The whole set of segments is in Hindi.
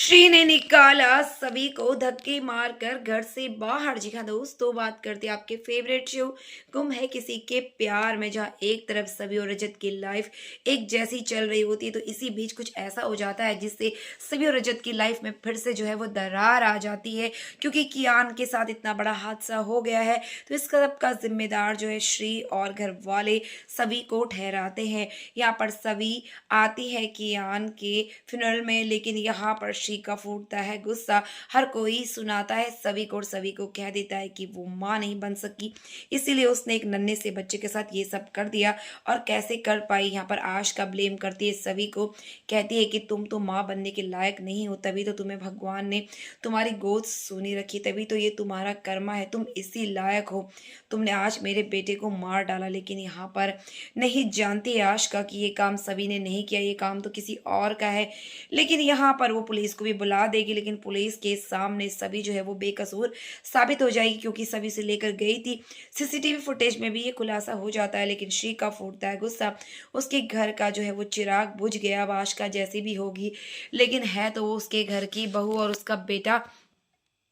श्री ने निकाला सभी को धक्के मारकर घर से बाहर। जी हाँ दोस्तों, बात करते हैं आपके फेवरेट शो गुम है किसी के प्यार में, जहाँ एक तरफ सभी और रजत की लाइफ एक जैसी चल रही होती है, तो इसी बीच कुछ ऐसा हो जाता है जिससे सभी और रजत की लाइफ में फिर से जो है वो दरार आ जाती है, क्योंकि कियान के साथ इतना बड़ा हादसा हो गया है। तो इस सब का जिम्मेदार जो है श्री और घर वाले सभी को ठहराते हैं। यहाँ पर सभी आती है कियान के फ्यूनरल में, लेकिन यहाँ पर श्री का फूटता है गुस्सा। हर कोई सुनाता है सभी को और सभी को कह देता है कि वो माँ नहीं बन सकी, इसीलिए उसने एक नन्हे से बच्चे के साथ ये सब कर दिया। और कैसे कर पाई, यहाँ पर आश का ब्लेम करती है सभी को, कहती है कि तुम तो माँ बनने के लायक नहीं हो, तभी तो तुम्हें भगवान ने तुम्हारी गोद सुनी रखी, तभी तो ये तुम्हारा कर्मा है, तुम इसी लायक हो। तुमने आज मेरे बेटे को मार डाला, लेकिन यहाँ पर नहीं जानती आश का कि ये काम सभी ने नहीं किया, ये काम तो किसी और का है। लेकिन यहाँ पर वो पुलिस को भी बुला देगी, लेकिन पुलिस के सामने सभी जो है वो बेकसूर साबित हो जाएगी, क्योंकि सभी से लेकर गई थी। सीसीटीवी फुटेज में भी ये खुलासा हो जाता है, लेकिन श्री का फूटता है गुस्सा। उसके घर का जो है वो चिराग बुझ गया। अब आश का जैसी भी होगी, लेकिन है तो वो उसके घर की बहू और उसका बेटा,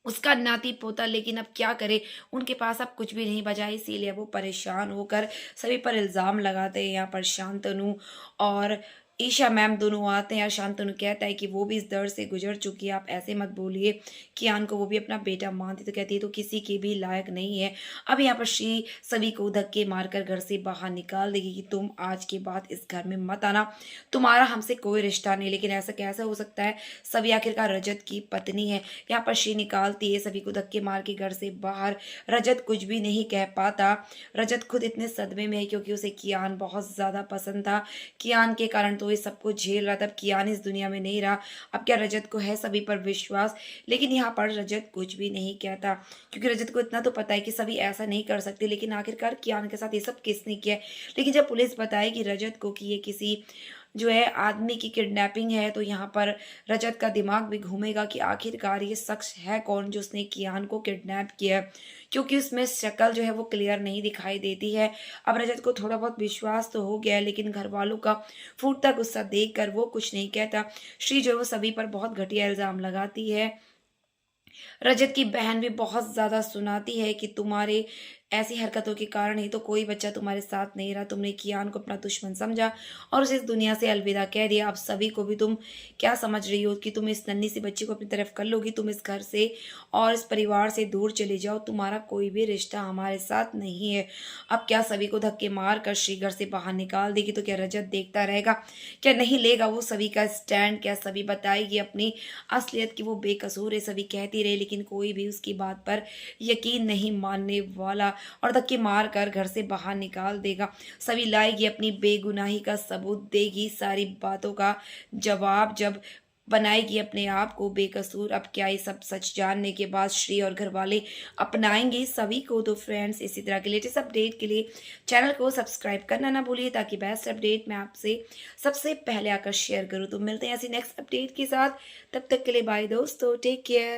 उसका नाती पोता, लेकिन अब क्या करे, उनके पास अब कुछ भी नहीं बचा। इसीलिए वो परेशान होकर सभी पर इल्ज़ाम लगाते हैं। यहाँ पर शांतनु और ईशा मैम दोनों आते हैं और शांतनु कहता है कि वो भी इस दर्द से गुजर चुकी है, आप ऐसे मत बोलिए। कियान को वो भी अपना बेटा मानती, तो कहती है तो किसी के भी लायक नहीं है। अब यहाँ पर श्री सभी को धक्के मारकर घर से बाहर निकाल देगी कि तुम आज के बाद इस घर में मत आना, तुम्हारा हमसे कोई रिश्ता नहीं। लेकिन ऐसा कैसे हो सकता है, सभी आखिरकार रजत की पत्नी है। यहाँ पर श्री निकालती है सभी को धक्के मार के घर से बाहर। रजत कुछ भी नहीं कह पाता। रजत खुद इतने सदमे में है, क्योंकि उसे कियान बहुत ज्यादा पसंद था। कियान के कारण तो ये सब कुछ झेल रहा था। अब कियान इस दुनिया में नहीं रहा, अब क्या रजत को है सभी पर विश्वास। लेकिन यहाँ पर रजत कुछ भी नहीं कहता, क्योंकि रजत को इतना तो पता है कि सभी ऐसा नहीं कर सकते। लेकिन आखिरकार कियान के साथ ये सब किसने किया है। लेकिन जब पुलिस बताएगी रजत को कि ये किसी जो है आदमी की किडनैपिंग है, तो यहाँ पर रजत का दिमाग भी घूमेगा कि आखिरकार ये शख्स है कौन जो उसने कियान को किडनैप किया, क्योंकि उसमें शक्ल जो है वो क्लियर नहीं दिखाई देती है। अब रजत को थोड़ा बहुत विश्वास तो हो गया है, लेकिन घर वालों का फूटता गुस्सा देखकर वो कुछ नहीं कहता। श्री जो है वो सभी पर बहुत घटिया इल्जाम लगाती है। रजत की बहन भी बहुत ज्यादा सुनाती है कि तुम्हारे ऐसी हरकतों के कारण ही तो कोई बच्चा तुम्हारे साथ नहीं रहा, तुमने कियान को अपना दुश्मन समझा और उसे इस दुनिया से अलविदा कह दिया। अब सभी को भी तुम क्या समझ रही हो कि तुम इस नन्ही सी बच्ची को अपनी तरफ कर लोगी, तुम इस घर से और इस परिवार से दूर चले जाओ, तुम्हारा कोई भी रिश्ता हमारे साथ नहीं है। अब क्या सभी को धक्के मार कर श्री घर से बाहर निकाल देगी, तो क्या रजत देखता रहेगा, क्या नहीं लेगा वो सभी का स्टैंड, क्या सभी बताएगी अपनी असलियत की वो बेकसूर है। सभी कहती रहे, लेकिन कोई भी उसकी बात पर यकीन नहीं मानने वाला और धक्के मार कर घर से बाहर निकाल देगा। सभी लाएगी अपनी बेगुनाही का सबूत, देगी सारी बातों का जवाब, जब बनाएगी अपने आप को बेकसूर। अब क्या ये सब सच जानने के बाद श्री और घर वाले अपनाएंगे सभी को। तो फ्रेंड्स, इसी तरह के लेटेस्ट अपडेट के लिए चैनल को सब्सक्राइब करना ना भूलिए, ताकि बेस्ट अपडेट मैं आपसे सबसे पहले आकर शेयर करूँ। तो मिलते हैं ऐसी नेक्स्ट अपडेट के साथ, तब तक के लिए बाय दोस्तों, टेक केयर।